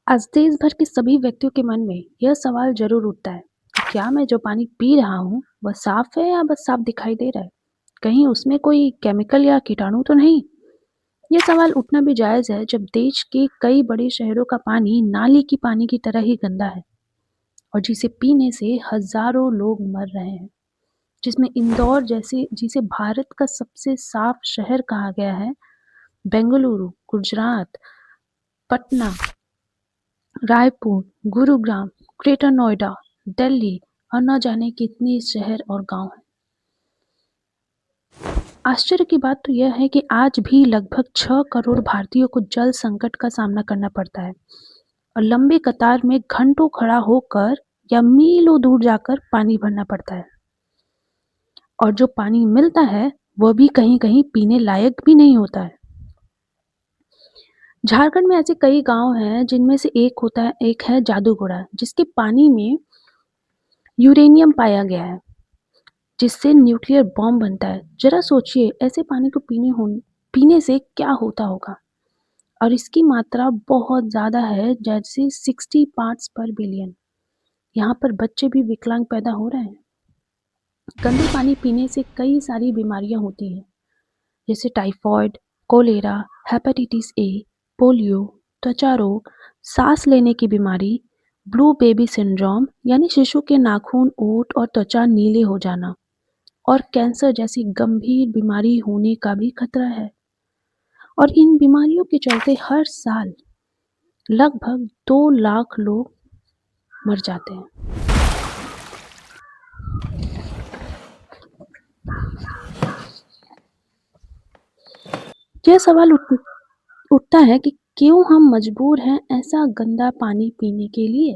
आज देश भर के सभी व्यक्तियों के मन में यह सवाल जरूर उठता है कि क्या मैं जो पानी पी रहा हूँ वह साफ है या बस साफ दिखाई दे रहा है। कहीं उसमें कोई केमिकल या कीटाणु तो नहीं। यह सवाल उठना भी जायज है जब देश के कई बड़े शहरों का पानी नाली की पानी की तरह ही गंदा है और जिसे पीने से हजारों लोग मर रहे हैं। जिसमें इंदौर जैसे जिसे भारत का सबसे साफ शहर कहा गया है, बेंगलुरु, गुजरात, पटना, रायपुर, गुरुग्राम, ग्रेटर नोएडा, दिल्ली और न जाने कितने शहर और गांव हैं। आश्चर्य की बात तो यह है कि आज भी लगभग 6 करोड़ भारतीयों को जल संकट का सामना करना पड़ता है और लंबी कतार में घंटों खड़ा होकर या मीलों दूर जाकर पानी भरना पड़ता है। और जो पानी मिलता है वह भी कहीं-कहीं पीने लायक भी नहीं होता है। झारखंड में ऐसे कई गांव हैं जिनमें से एक है जादूगोड़ा, जिसके पानी में यूरेनियम पाया गया है जिससे न्यूक्लियर बॉम्ब बनता है। जरा सोचिए ऐसे पानी को पीने से क्या होता होगा। और इसकी मात्रा बहुत ज़्यादा है, जैसे 60 पार्ट्स पर बिलियन। यहाँ पर बच्चे भी विकलांग पैदा हो रहे हैं। गंदे पानी पीने से कई सारी बीमारियां होती हैं, जैसे typhoid, cholera, hepatitis A, polio, त्वचा रोग, सांस लेने की बीमारी, ब्लू बेबी सिंड्रोम यानी शिशु के नाखून, ओंठ और त्वचा नीले हो जाना और कैंसर जैसी गंभीर बीमारी होने का भी खतरा है। और इन बीमारियों के चलते हर साल लगभग 2 लाख लोग मर जाते हैं। यह सवाल उठता है कि क्यों हम मजबूर हैं ऐसा गंदा पानी पीने के लिए।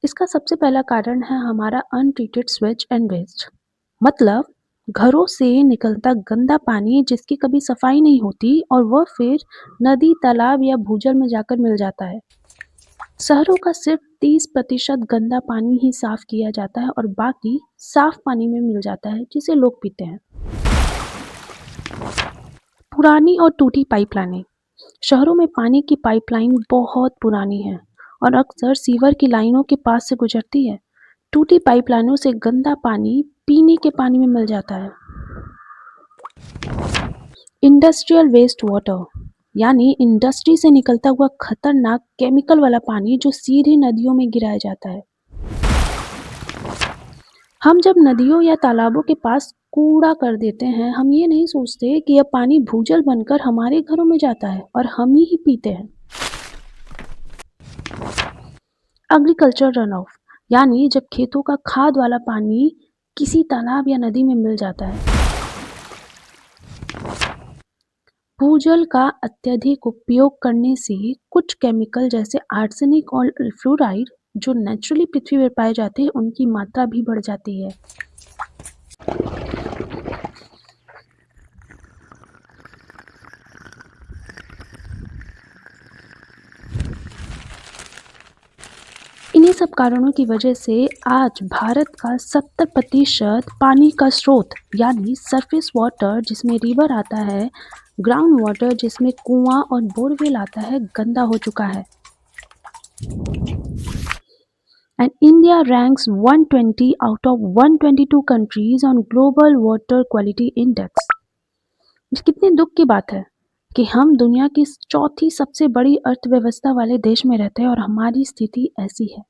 इसका सबसे पहला कारण है हमारा अनट्रीटेड स्वेज एंड वेस्ट, मतलब घरों से निकलता गंदा पानी जिसकी कभी सफाई नहीं होती और वह फिर नदी, तालाब या भूजल में जाकर मिल जाता है। शहरों का सिर्फ 30% गंदा पानी ही साफ किया जाता है और बाकी साफ पानी में मिल जाता है जिसे लोग पीते हैं। पुरानी और टूटी पाइपलाइनें। शहरों में पानी की पाइपलाइन बहुत पुरानी है और अक्सर सीवर की लाइनों के पास से गुजरती है। टूटी पाइपलाइनों से गंदा पानी पीने के पानी में मिल जाता है। इंडस्ट्रियल वेस्ट वाटर, यानी इंडस्ट्री से निकलता हुआ खतरनाक केमिकल वाला पानी जो सीधे नदियों में गिराया जाता है। हम जब नदियों या तालाबों के पास कूड़ा कर देते हैं, हम ये नहीं सोचते कि यह पानी भूजल बनकर हमारे घरों में जाता है और हम ही पीते हैं। एग्रीकल्चर रन ऑफ, यानी जब खेतों का खाद वाला पानी किसी तालाब या नदी में मिल जाता है। भूजल का अत्यधिक उपयोग करने से कुछ केमिकल जैसे आर्सेनिक और फ्लोराइड जो नेचुरली पृथ्वी पर पाए जाते हैं, उनकी मात्रा भी बढ़ जाती है। इन्हीं सब कारणों की वजह से आज भारत का 70% पानी का स्रोत, यानी सरफेस वाटर जिसमें रिवर आता है, ग्राउंड वाटर जिसमें कुआं और बोरवेल आता है, गंदा हो चुका है। And India ranks 120 out of 122 countries on Global Water Quality Index। ये कितने दुख की बात है कि हम दुनिया की चौथी सबसे बड़ी अर्थव्यवस्था वाले देश में रहते हैं और हमारी स्थिति ऐसी है।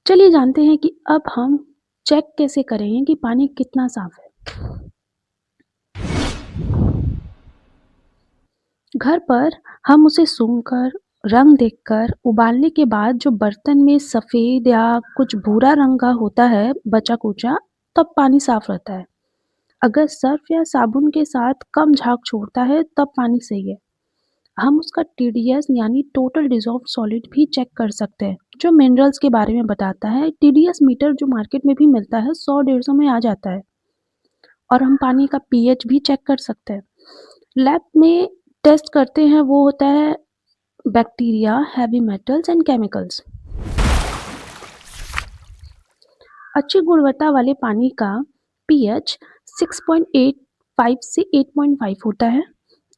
चलिए जानते हैं कि अब हम चेक कैसे करेंगे कि पानी कितना साफ है। घर पर हम उसे सूंघकर, रंग देखकर, उबालने के बाद जो बर्तन में सफेद या कुछ भूरा रंग का होता है बचा कुचा, तब पानी साफ रहता है। अगर सर्फ या साबुन के साथ कम झाग छोड़ता है तब पानी सही है। हम उसका टीडीएस यानी टोटल डिजॉल्व सॉलिड भी चेक कर सकते हैं, जो मिनरल्स के बारे में बताता है। टीडीएस मीटर जो मार्केट में भी मिलता है 100-150 में आ जाता है। और हम पानी का पीएच भी चेक कर सकते हैं। लैब में टेस्ट करते हैं, वो होता है bacteria, heavy metals and chemicals. अच्छी गुणवत्ता वाले पानी का पीएच 6.85 से 8.5 होता है।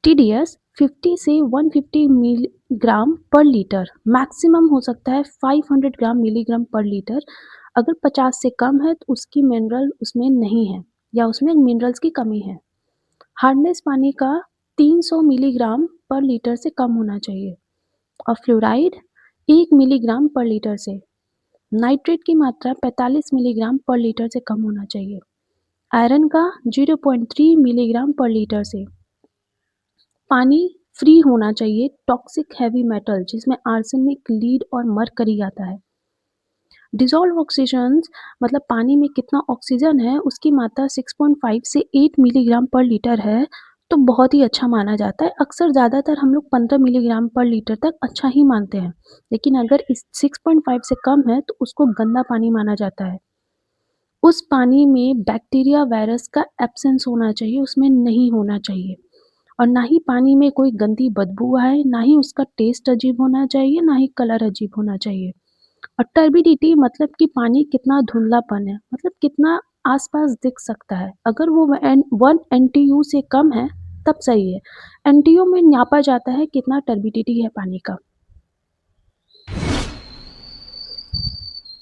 टीडीएस 50 से 150 मिलीग्राम पर लीटर, मैक्सिमम हो सकता है 500 ग्राम मिलीग्राम पर लीटर। अगर 50 से कम है तो उसकी मिनरल उसमें नहीं है या उसमें मिनरल्स की कमी है। हार्डनेस पानी का 300 मिलीग्राम पर लीटर से कम होना चाहिए और फ्लोराइड 1 मिलीग्राम पर लीटर से। नाइट्रेट की मात्रा 45 मिलीग्राम पर लीटर से कम होना चाहिए। आयरन का 0.3 मिलीग्राम पर लीटर से। पानी फ्री होना चाहिए टॉक्सिक हैवी मेटल जिसमें आर्सेनिक, लीड और मरकरी आता है। डिसॉल्व ऑक्सीजन मतलब पानी में कितना ऑक्सीजन है उसकी मात्रा 6.5 से 8 मिलीग्राम पर लीटर है तो बहुत ही अच्छा माना जाता है। अक्सर ज़्यादातर हम लोग 15 मिलीग्राम पर लीटर तक अच्छा ही मानते हैं, लेकिन अगर इस 6.5 से कम है तो उसको गंदा पानी माना जाता है। उस पानी में बैक्टीरिया, वायरस का एब्सेंस होना चाहिए, उसमें नहीं होना चाहिए। और ना ही पानी में कोई गंदी बदबू आए, ना ही उसका टेस्ट अजीब होना चाहिए, ना ही कलर अजीब होना चाहिए। और टर्बिडिटी मतलब कि पानी कितना धुंधलापन है, मतलब कितना आसपास दिख सकता है। अगर वो 1 एनटीयू से कम है तब सही है। एनटीयू में नापा जाता है कितना टर्बिडिटी है पानी का।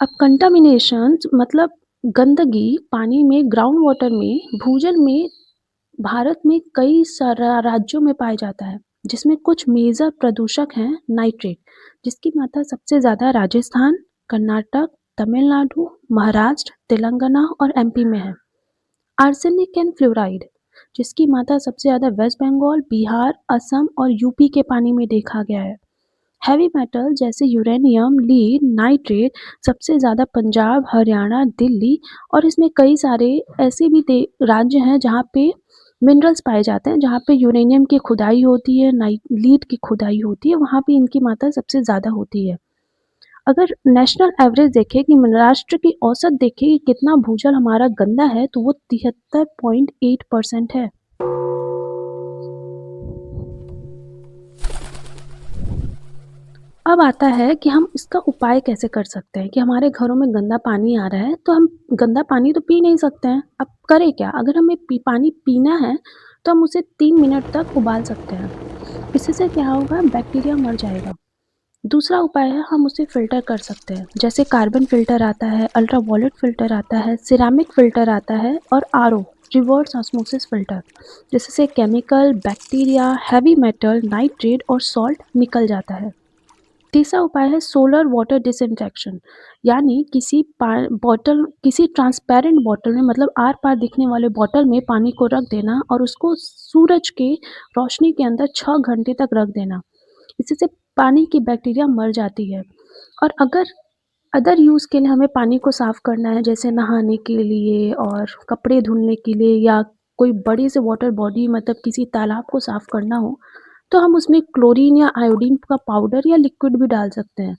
अब कंटामिनेशंस मतलब गंदगी पानी में, ग्राउंड वाटर में, भूजल में भारत में कई सारा राज्यों में पाया जाता है, जिसमें कुछ मेजर प्रदूषक हैं नाइट्रेट, जिसकी मात्रा सबसे ज़्यादा राजस्थान, कर्नाटक, तमिलनाडु, महाराष्ट्र, तेलंगाना और एमपी में है। आर्सेनिक एंड फ्लोराइड, जिसकी मात्रा सबसे ज़्यादा वेस्ट बंगाल, बिहार, असम और यूपी के पानी में देखा गया है। हैवी मेटल जैसे यूरेनियम, लीड, नाइट्रेट सबसे ज़्यादा पंजाब, हरियाणा, दिल्ली और इसमें कई सारे ऐसे भी राज्य हैं जहाँ पे मिनरल्स पाए जाते हैं, जहाँ पे यूरेनियम की खुदाई होती है, लीड की खुदाई होती है, वहाँ पे इनकी मात्रा सबसे ज़्यादा होती है। अगर नेशनल एवरेज देखें कि महाराष्ट्र की औसत देखें कि कितना भूजल हमारा गंदा है तो वो 73.8% है। अब आता है कि हम इसका उपाय कैसे कर सकते हैं कि हमारे घरों में गंदा पानी आ रहा है तो हम गंदा पानी तो पी नहीं सकते हैं। अब करें क्या? अगर हमें पानी पीना है तो हम उसे 3 मिनट तक उबाल सकते हैं। इससे क्या होगा? बैक्टीरिया मर जाएगा। दूसरा उपाय है हम उसे फ़िल्टर कर सकते हैं, जैसे कार्बन फ़िल्टर आता है, अल्ट्रावायलेट फ़िल्टर आता है, सिरेमिक फ़िल्टर आता है और आरओ रिवर्स ऑस्मोसिस फ़िल्टर, जिससे chemical, bacteria, heavy metal, nitrate और सॉल्ट निकल जाता है। तीसरा उपाय है सोलर वाटर डिसइंफेक्शन, यानी किसी ट्रांसपेरेंट बॉटल में, मतलब आर पार दिखने वाले बॉटल में पानी को रख देना और उसको सूरज के रोशनी के अंदर 6 घंटे तक रख देना। इससे पानी की बैक्टीरिया मर जाती है। और अगर अदर यूज़ के लिए हमें पानी को साफ़ करना है, जैसे नहाने के लिए और कपड़े धुलने के लिए या कोई बड़ी से वाटर बॉडी मतलब किसी तालाब को साफ़ करना हो, तो हम उसमें क्लोरीन या आयोडीन का पाउडर या लिक्विड भी डाल सकते हैं।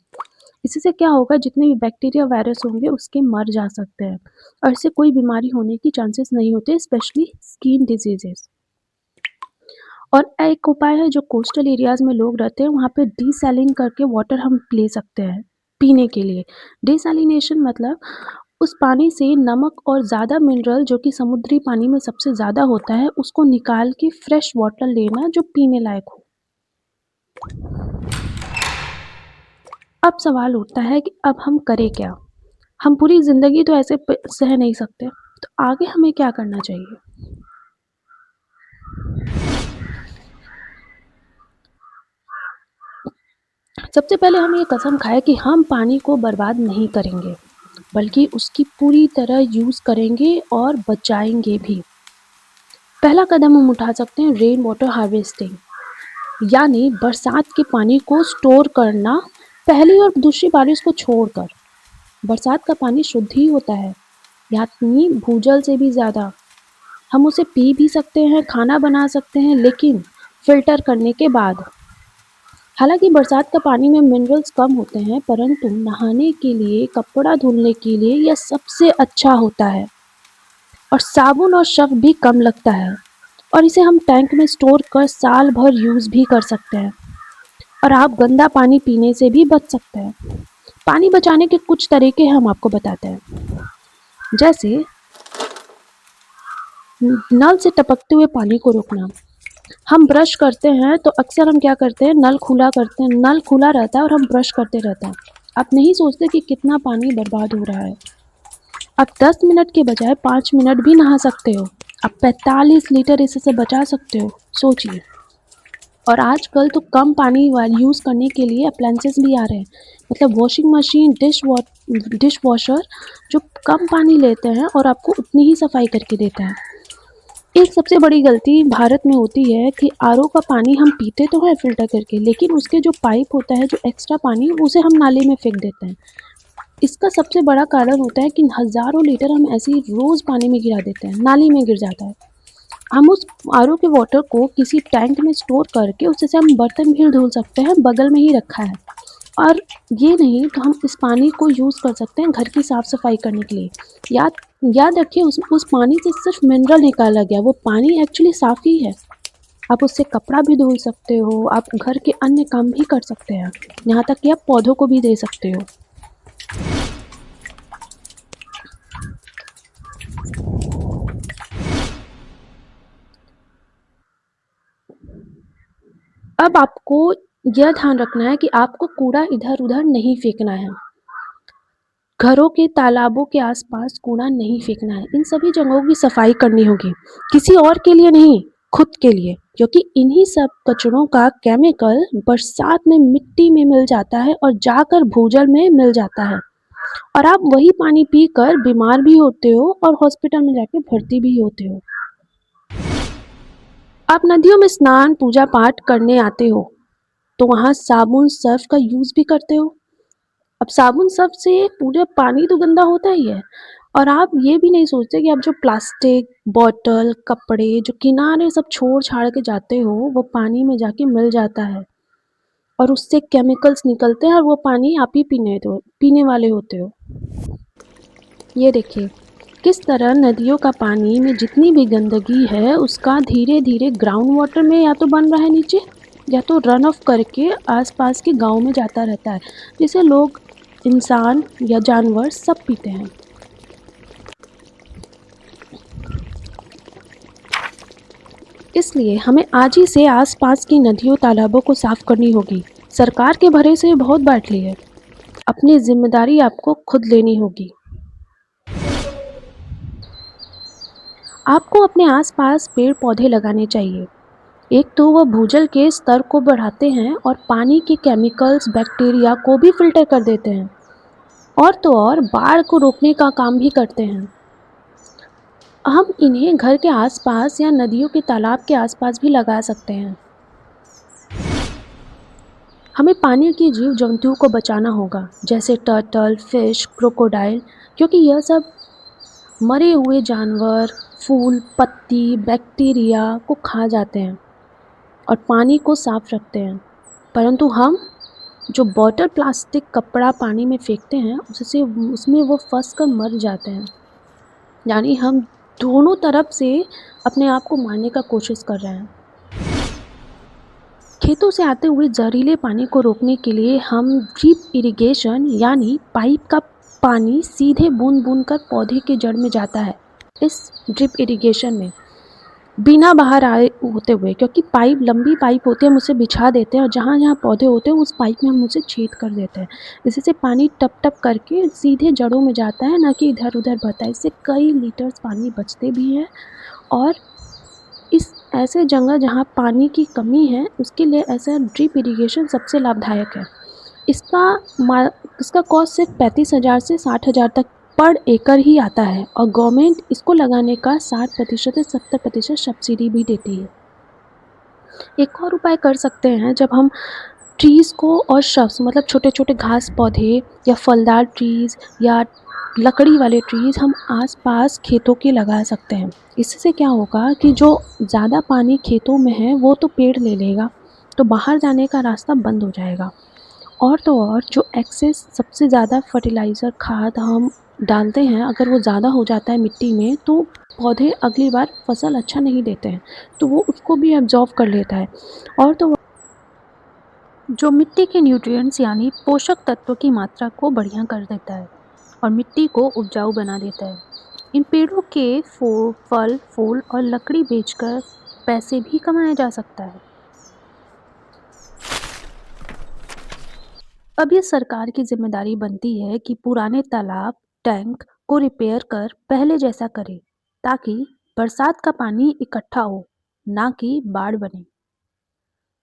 इससे क्या होगा? जितने भी बैक्टीरिया, वायरस होंगे उसके मर जा सकते हैं और इससे कोई बीमारी होने की चांसेस नहीं होते, स्पेशली स्किन डिजीज़ेज़। और एक उपाय है जो कोस्टल एरियाज़ में लोग रहते हैं, वहाँ पे डीसैलिन करके वाटर हम ले सकते हैं पीने के लिए। डिसैलिनेशन मतलब उस पानी से नमक और ज़्यादा मिनरल जो कि समुद्री पानी में सबसे ज़्यादा होता है, उसको निकाल के फ्रेश वाटर लेना जो पीने लायक हो। अब सवाल उठता है कि अब हम करें क्या? हम पूरी ज़िंदगी तो ऐसे सह नहीं सकते, तो आगे हमें क्या करना चाहिए? सबसे पहले हम ये कसम खाएँ कि हम पानी को बर्बाद नहीं करेंगे, बल्कि उसकी पूरी तरह यूज़ करेंगे और बचाएँगे भी। पहला कदम हम उठा सकते हैं रेन वाटर हार्वेस्टिंग, यानी बरसात के पानी को स्टोर करना, पहली और दूसरी बारिश को छोड़कर। बरसात का पानी शुद्ध ही होता है, यानी भूजल से भी ज़्यादा। हम उसे पी भी सकते हैं, खाना बना सकते हैं, लेकिन फ़िल्टर करने के बाद। हालांकि बरसात का पानी में मिनरल्स कम होते हैं, परंतु नहाने के लिए, कपड़ा धुलने के लिए यह सबसे अच्छा होता है और साबुन और सर्फ भी कम लगता है और इसे हम टैंक में स्टोर कर साल भर यूज़ भी कर सकते हैं और आप गंदा पानी पीने से भी बच सकते हैं। पानी बचाने के कुछ तरीके हम आपको बताते हैं, जैसे नल से टपकते हुए पानी को रोकना। हम ब्रश करते हैं तो अक्सर हम क्या करते हैं, नल खुला करते हैं, नल खुला रहता है और हम ब्रश करते रहते हैं। आप नहीं सोचते कि कितना पानी बर्बाद हो रहा है। आप 10 मिनट के बजाय 5 मिनट भी नहा सकते हो। आप 45 लीटर इससे बचा सकते हो, सोचिए। और आजकल तो कम पानी वाले यूज़ करने के लिए अप्लायंसेस भी आ रहे हैं, मतलब वॉशिंग मशीन, डिश वॉशर, जो कम पानी लेते हैं और आपको उतनी ही सफाई करके देते हैं। एक सबसे बड़ी गलती भारत में होती है कि आरओ का पानी हम पीते तो हैं फ़िल्टर करके, लेकिन उसके जो पाइप होता है, जो एक्स्ट्रा पानी, उसे हम नाली में फेंक देते हैं। इसका सबसे बड़ा कारण होता है कि हज़ारों लीटर हम ऐसे ही रोज़ पानी में गिरा देते हैं, नाली में गिर जाता है। हम उस आरओ के वाटर को किसी टैंक में स्टोर करके उससे से हम बर्तन भी धुल सकते हैं, बगल में ही रखा है। और ये नहीं तो हम इस पानी को यूज़ कर सकते हैं घर की साफ़-सफ़ाई करने के लिए। याद याद रखिए, उस पानी से सिर्फ़ मिनरल निकाला गया, वो पानी एक्चुअली साफ़ ही है। आप उससे कपड़ा भी धुल सकते हो, आप घर के अन्य काम भी कर सकते हैं, यहाँ तक कि आप पौधों को भी दे सकते हो। अब आपको यह ध्यान रखना है कि आपको कूड़ा इधर-उधर नहीं फेंकना है। घरों के तालाबों के आसपास कूड़ा नहीं फेंकना है। इन सभी जगहों की सफाई करनी होगी, किसी और के लिए नहीं, खुद के लिए, क्योंकि इन्हीं सब कचरों का केमिकल बरसात में मिट्टी में मिल जाता है और जाकर भूजल में मिल जाता है, और आप वही पानी पीकर बीमार भी होते हो और हॉस्पिटल में जाके भर्ती भी होते हो। आप नदियों में स्नान, पूजा पाठ करने आते हो, तो वहाँ साबुन, सर्फ का यूज़ भी करते हो। अब साबुन सब से पूरा पानी तो गंदा होता ही है, और आप ये भी नहीं सोचते कि आप जो प्लास्टिक, बॉटल, कपड़े जो किनारे सब छोड़-छाड़ के जाते हो, वो पानी में जाके मिल जाता है और उससे केमिकल्स निकलते हैं और वो पानी आप ही पीने वाले होते हो। ये देखिए, किस तरह नदियों का पानी में जितनी भी गंदगी है, उसका धीरे-धीरे ग्राउंड वाटर में या तो बन रहा है नीचे, या तो रन ऑफ करके आस-पास के गाँव में जाता रहता है, जिसे लोग, इंसान या जानवर सब पीते हैं। इसलिए हमें आज ही से आस-पास की नदियों, तालाबों को साफ करनी होगी। सरकार के भरोसे बहुत बाँट ली है, अपनी ज़िम्मेदारी आपको खुद लेनी होगी। आपको अपने आस-पास पेड़-पौधे लगाने चाहिए। एक तो वह भूजल के स्तर को बढ़ाते हैं और पानी के केमिकल्स, बैक्टीरिया को भी फ़िल्टर कर देते हैं, और तो और बाढ़ को रोकने का काम भी करते हैं। हम इन्हें घर के आस-पास या नदियों के तालाब के आस-पास भी लगा सकते हैं। हमें पानी के जीव-जंतुओं को बचाना होगा, जैसे टर्टल, फिश, क्रोकोडाइल, क्योंकि यह सब मरे हुए जानवर, फूल, पत्ती, बैक्टीरिया को खा जाते हैं और पानी को साफ रखते हैं। परंतु हम जो बॉटल, प्लास्टिक, कपड़ा पानी में फेंकते हैं, उससे उसमें वो फँस कर मर जाते हैं। यानी हम दोनों तरफ से अपने आप को मारने का कोशिश कर रहे हैं। खेतों से आते हुए जहरीले पानी को रोकने के लिए हम ड्रिप इरिगेशन, यानी पाइप का पानी सीधे बूंद-बूंद कर पौधे के जड़ में जाता है। इस ड्रिप इरिगेशन में बिना बाहर आए होते हुए, क्योंकि पाइप, लंबी पाइप होती है, हम उसे बिछा देते हैं और जहाँ-जहाँ पौधे होते हैं उस पाइप में हम उसे छेद कर देते हैं। इससे पानी टप-टप करके सीधे जड़ों में जाता है, ना कि इधर-उधर बहता है। इससे कई लीटर्स पानी बचते भी हैं, और इस ऐसे जगह जहाँ पानी की कमी है, उसके लिए ऐसा ड्रिप इरिगेशन सबसे लाभदायक है। इसका मा इसका कॉस्ट सिर्फ 35,000 से 60,000 तक पर एकड़ ही आता है, और गवर्नमेंट इसको लगाने का 60% से 70% सब्सिडी भी देती है। एक और उपाय कर सकते हैं, जब हम ट्रीज़ को और shrubs, मतलब छोटे-छोटे घास पौधे या फलदार ट्रीज़ या लकड़ी वाले ट्रीज़ हम आस-पास खेतों के लगा सकते हैं। इससे क्या होगा कि जो ज़्यादा पानी खेतों में है, वो तो पेड़ ले लेगा, तो बाहर जाने का रास्ता बंद हो जाएगा। और तो और जो एक्सेस सबसे ज़्यादा फर्टिलाइज़र, खाद हम डालते हैं, अगर वो ज़्यादा हो जाता है मिट्टी में, तो पौधे अगली बार फसल अच्छा नहीं देते हैं, तो वो उसको भी एब्ज़ॉर्ब कर लेता है, और तो जो मिट्टी के न्यूट्रिएंट्स यानी पोषक तत्व की मात्रा को बढ़िया कर देता है और मिट्टी को उपजाऊ बना देता है। इन पेड़ों के फल, फूल और लकड़ी बेचकर पैसे भी कमाया जा सकता है। अब ये सरकार की जिम्मेदारी बनती है कि पुराने तालाब, टैंक को रिपेयर कर पहले जैसा करे, ताकि बरसात का पानी इकट्ठा हो, ना कि बाढ़ बने।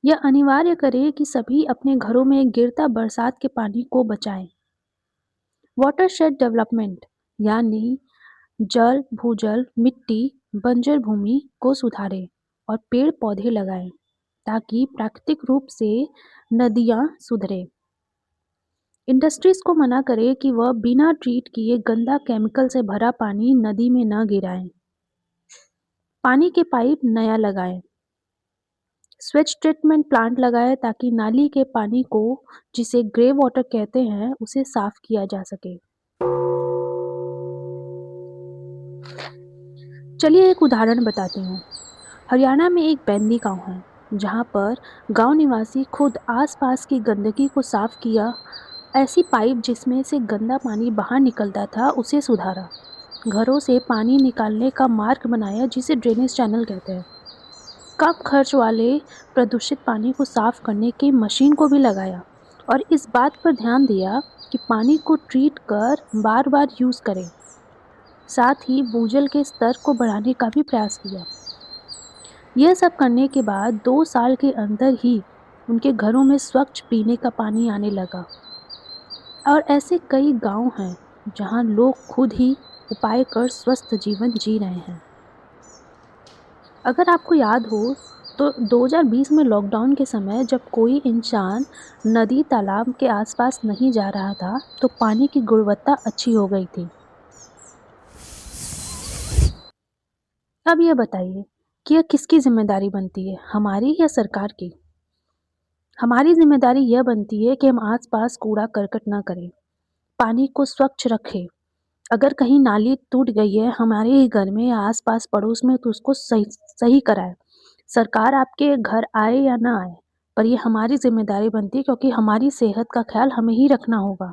यह अनिवार्य करे कि सभी अपने घरों में गिरता बरसात के पानी को बचाएं। वाटरशेड डेवलपमेंट यानी जल, भूजल, मिट्टी, बंजर भूमि को सुधारें और पेड़ पौधे लगाएं, ताकि प्राकृतिक रूप से नदियां सुधरें। इंडस्ट्रीज को मना करें कि वह बिना ट्रीट किए गंदा केमिकल से भरा पानी नदी में न गिराएं। पानी के पाइप नया लगाएं। स्वेज ट्रीटमेंट प्लांट लगाएं ताकि नाली के पानी को, जिसे ग्रे वाटर कहते हैं, उसे साफ किया जा सके। चलिए एक उदाहरण बताती हूँ। हरियाणा में एक बैंदी गांव है, जहाँ पर गांव निवासी खुद आसपास की गंदगी को साफ किया। ऐसी पाइप जिसमें से गंदा पानी बाहर निकलता था, उसे सुधारा। घरों से पानी निकालने का मार्ग बनाया, जिसे ड्रेनेज चैनल कहते हैं। कम खर्च वाले प्रदूषित पानी को साफ करने की मशीन को भी लगाया और इस बात पर ध्यान दिया कि पानी को ट्रीट कर बार बार यूज़ करें। साथ ही भूजल के स्तर को बढ़ाने का भी प्रयास किया। यह सब करने के बाद 2 साल के अंदर ही उनके घरों में स्वच्छ पीने का पानी आने लगा। और ऐसे कई गांव हैं जहां लोग खुद ही उपाय कर स्वस्थ जीवन जी रहे हैं। अगर आपको याद हो तो 2020 में लॉकडाउन के समय जब कोई इंसान नदी तालाब के आसपास नहीं जा रहा था, तो पानी की गुणवत्ता अच्छी हो गई थी। अब ये बताइए कि यह किसकी जिम्मेदारी बनती है, हमारी या सरकार की? हमारी जिम्मेदारी यह बनती है कि हम आसपास कूड़ा करकट ना करें, पानी को स्वच्छ रखें। अगर कहीं नाली टूट गई है हमारे ही घर में या आसपास पड़ोस में, तो उसको सही सही कराएं। सरकार आपके घर आए या ना आए, पर ये हमारी जिम्मेदारी बनती है, क्योंकि हमारी सेहत का ख्याल हमें ही रखना होगा।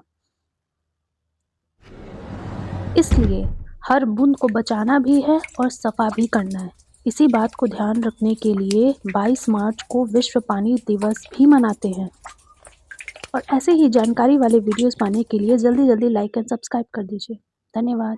इसलिए हर बूंद को बचाना भी है और सफा भी करना है। इसी बात को ध्यान रखने के लिए 22 मार्च को विश्व पानी दिवस भी मनाते हैं। और ऐसे ही जानकारी वाले वीडियोस पाने के लिए जल्दी जल्दी लाइक एंड सब्सक्राइब कर दीजिए। धन्यवाद।